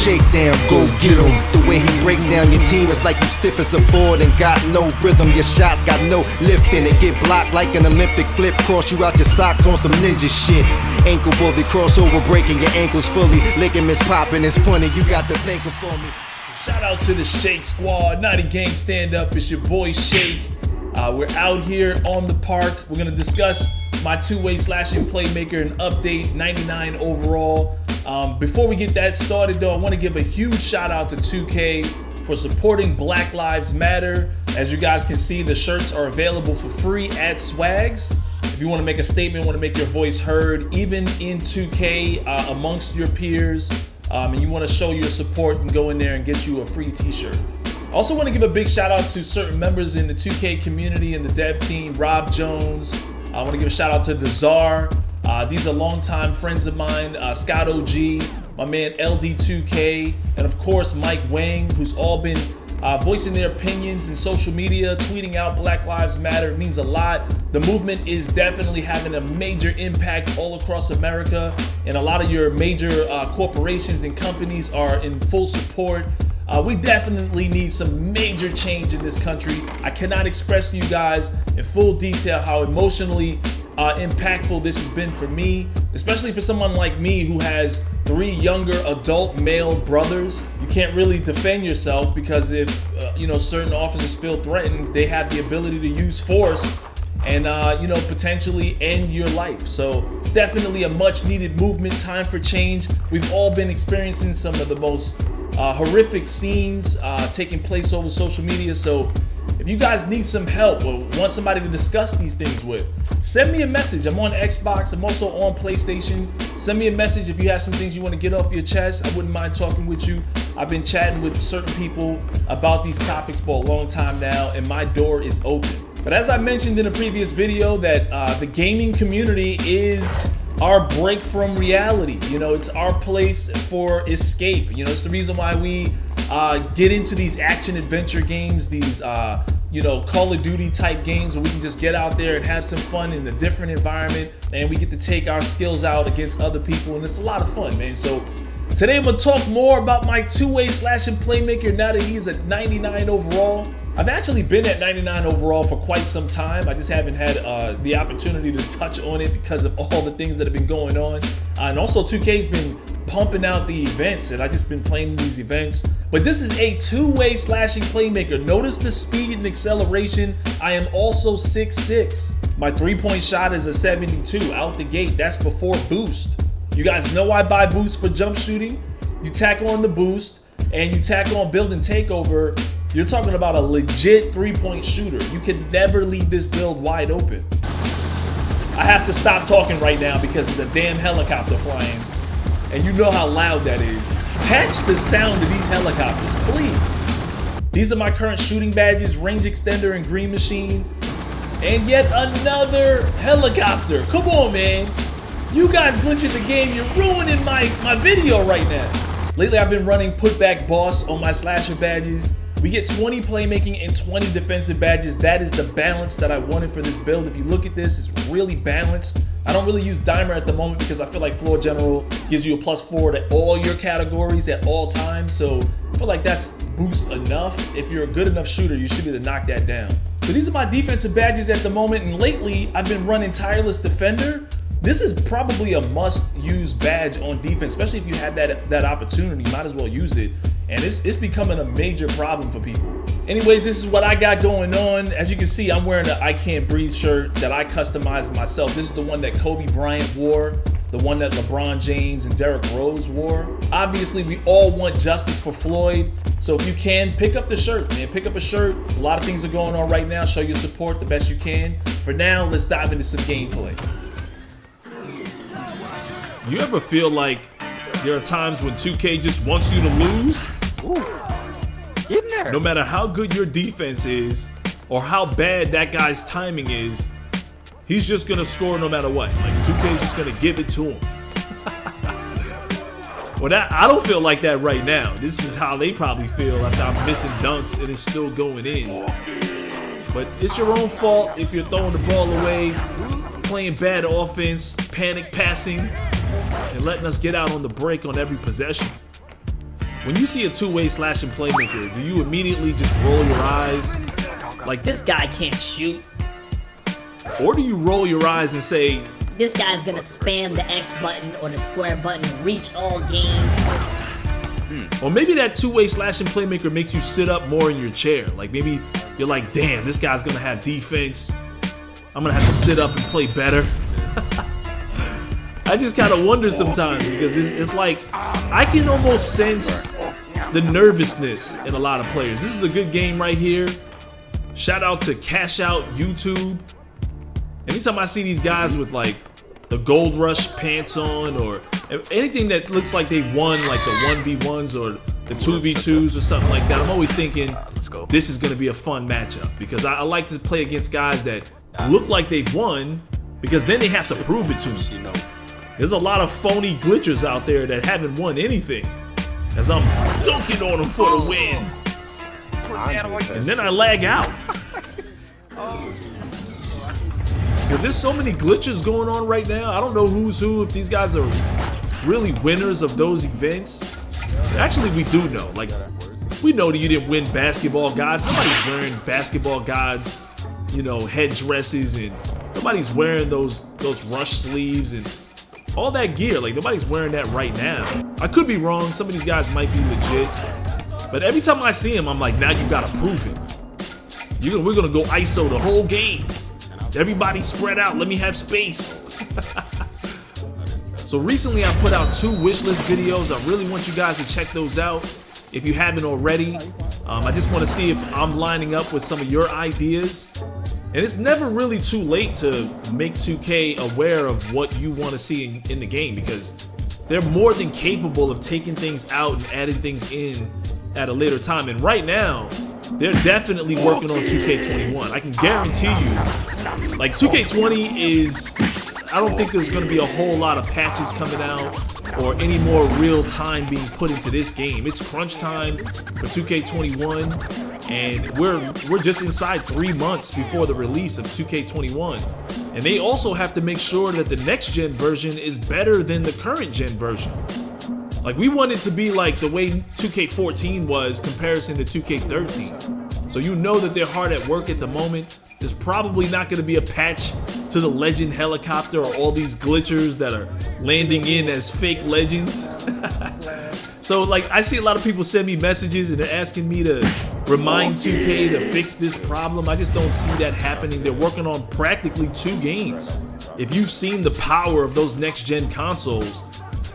shakedown, go get him. The way he break down your team is like you stiff as a board and got no rhythm. Your shots got no lift in it. Get blocked like an Olympic flip. Cross you out your socks on some ninja shit. Ankle bully, crossover breaking your ankles fully. Ligaments popping, it's funny, you got to thank him for me. Shout out to the Shake Squad, 90 Gang Stand Up. It's your boy Shake. We're out here on the park. We're gonna discuss my two-way slashing playmaker and update 99 overall. Before we get that started though, I want to give a huge shout out to 2K for supporting Black Lives Matter. As you guys can see, the shirts are available for free at Swags. If you want to make a statement, want to make your voice heard, even in 2K amongst your peers, and you want to show your support, you can go in there and get you a free t-shirt. I also want to give a big shout out to certain members in the 2K community and the dev team. Rob Jones. I want to give a shout out to Czar. These are longtime friends of mine. Scott OG, my man LD2K, and of course Mike Wang, who's all been voicing their opinions in social media, tweeting out Black Lives Matter. It means a lot. The movement is definitely having a major impact all across America, and a lot of your major corporations and companies are in full support. We definitely need some major change in this country. I cannot express to you guys in full detail how emotionally impactful this has been for me, especially for someone like me who has 3 younger adult male brothers. You can't really defend yourself because if certain officers feel threatened, they have the ability to use force and potentially end your life. So it's definitely a much needed movement. Time for change. We've all been experiencing some of the most horrific scenes taking place over social media. So if you guys need some help or want somebody to discuss these things with, send me a message. I'm on Xbox. I'm also on PlayStation. Send me a message if you have some things you want to get off your chest. I wouldn't mind talking with you. I've been chatting with certain people about these topics for a long time now, and my door is open. But as I mentioned in a previous video, that the gaming community is our break from reality. It's our place for escape. It's the reason why we get into these action adventure games, these Call of Duty type games where we can just get out there and have some fun in a different environment, and we get to take our skills out against other people, and it's a lot of fun, man. So today I'm gonna talk more about my two-way slashing playmaker now that he's at 99 overall. I've actually been at 99 overall for quite some time. I just haven't had the opportunity to touch on it because of all the things that have been going on. And also 2K's been pumping out the events, and I've just been playing these events. But this is a two-way slashing playmaker. Notice the speed and acceleration. I am also 6'6". My three-point shot is a 72 out the gate. That's before boost. You guys know I buy boost for jump shooting. You tack on the boost and you tack on build and takeover. You're talking about a legit three-point shooter. You can never leave this build wide open. I have to stop talking right now because there's a damn helicopter flying, and you know how loud that is. Catch the sound of these helicopters, please. These are my current shooting badges, range extender and green machine, and yet another helicopter. Come on, man. You guys glitching the game. You're ruining my video right now. Lately, I've been running putback boss on my slasher badges. We get 20 playmaking and 20 defensive badges. That is the balance that I wanted for this build. If you look at this, it's really balanced. I don't really use Dimer at the moment because I feel like Floor General gives you a +4 to all your categories at all times. So I feel like that's boost enough. If you're a good enough shooter, you should be able to knock that down. So these are my defensive badges at the moment. And lately, I've been running Tireless Defender. This is probably a must-use badge on defense, especially if you have that opportunity. You might as well use it. And it's becoming a major problem for people. Anyways, this is what I got going on. As you can see, I'm wearing the I Can't Breathe shirt that I customized myself. This is the one that Kobe Bryant wore, the one that LeBron James and Derrick Rose wore. Obviously, we all want justice for Floyd. So if you can, pick up the shirt, man. Pick up a shirt. A lot of things are going on right now. Show your support the best you can. For now, let's dive into some gameplay. You ever feel like there are times when 2K just wants you to lose? Ooh, get in there. No matter how good your defense is or how bad that guy's timing is, he's just gonna score no matter what. Like 2K's just gonna give it to him. Well, I don't feel like that right now. This is how they probably feel after I'm missing dunks and it's still going in. But it's your own fault if you're throwing the ball away, playing bad offense, panic passing, and letting us get out on the break on every possession. when you see a two-way slashing playmaker, do you immediately just roll your eyes? Like, This guy can't shoot. or do you roll your eyes and say, This guy's gonna spam the X button or the square button, reach all game. or maybe that two-way slashing playmaker makes you sit up more in your chair. Like maybe you're like, damn, this guy's gonna have defense. I'm gonna have to sit up and play better. I just kind of wonder sometimes because it's like I can almost sense the nervousness in a lot of players. This is a good game right here. Shout out to Cash Out YouTube. Anytime I see these guys with like the Gold Rush pants on or anything that looks like they won like the 1v1s or the 2v2s or something like that, I'm always thinking this is going to be a fun matchup because I like to play against guys that look like they've won because then they have to prove it to me. There's a lot of phony glitchers out there that haven't won anything as I'm dunking on them for the win. And then I lag out. Because there's so many glitches going on right now. I don't know who's who, if these guys are really winners of those events. Actually, we do know. Like, we know that you didn't win Basketball Gods. Nobody's wearing Basketball Gods, you know, headdresses, and nobody's wearing those rush sleeves and all that gear. Like, nobody's wearing that right now. I could be wrong. Some of these guys might be legit. But every time I see him, I'm like, now you gotta prove it. We're gonna go ISO the whole game. Everybody spread out. Let me have space. So recently I put out 2 wishlist videos. I really want you guys to check those out if you haven't already. I just want to see if I'm lining up with some of your ideas. And it's never really too late to make 2K aware of what you want to see in the game because they're more than capable of taking things out and adding things in at a later time. And right now, they're definitely working on 2K21. I can guarantee you, like 2K20 is, I don't think there's going to be a whole lot of patches coming out or any more real time being put into this game. It's crunch time for 2K21. And we're just inside 3 months before the release of 2K21. And they also have to make sure that the next gen version is better than the current gen version. Like, we want it to be like the way 2K14 was comparison to 2K13. So you know that they're hard at work at the moment. There's probably not going to be a patch to the Legend helicopter or all these glitchers that are landing in as fake legends. So like, I see a lot of people send me messages and they're asking me to remind 2K to fix this problem. I just don't see that happening. They're working on practically 2 games. If you've seen the power of those next gen consoles,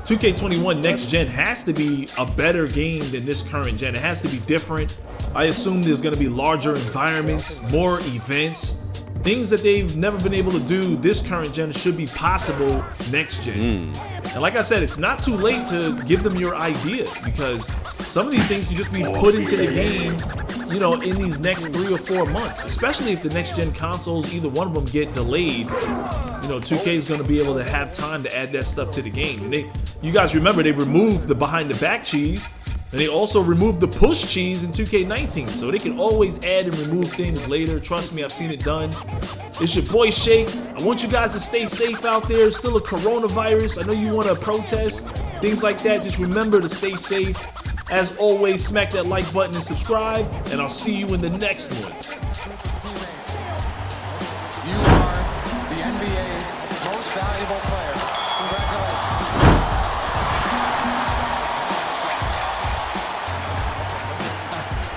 2K21 next gen has to be a better game than this current gen. It has to be different. I assume there's going to be larger environments, more events, things that they've never been able to do this current gen should be possible next gen. And like I said, it's not too late to give them your ideas because some of these things can just be put into the game, you know, in these next 3 or 4 months, especially if the next gen consoles, either one of them get delayed. You know, 2K is going to be able to have time to add that stuff to the game. And you guys remember they removed the behind the back cheese, and they also removed the push cheese in 2K19, so they can always add and remove things later. Trust me, I've seen it done. It's your boy Shake. I want you guys to stay safe out there. It's still a coronavirus. I know you want to protest, things like that. Just remember to stay safe. As always, smack that like button and subscribe, and I'll see you in the next one. You are the NBA most valuable player.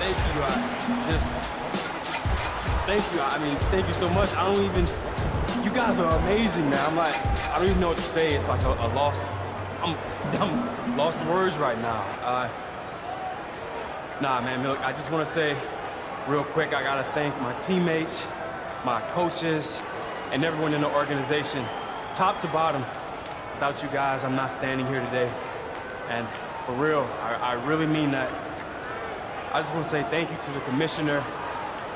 Congratulations. Thank you. Thank you. I mean, thank you so much. I don't even, you guys are amazing, man. I'm like, I don't even know what to say. It's like a loss. I'm lost words right now. Nah, man, look, I just want to say real quick, I got to thank my teammates, my coaches, and everyone in the organization, top to bottom. Without you guys, I'm not standing here today. And for real, I really mean that. I just want to say thank you to the commissioner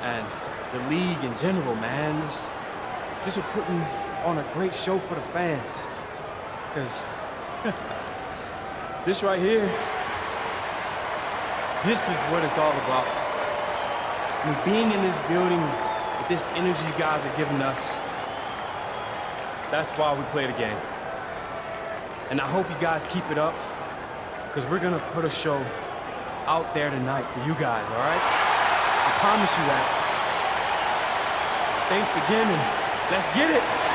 and the league in general, man. Just for putting on a great show for the fans. Because this right here, this is what it's all about. I mean, being in this building with this energy you guys are giving us, that's why we play the game. And I hope you guys keep it up, because we're gonna put a show out there tonight for you guys, all right? I promise you that. Thanks again, and let's get it.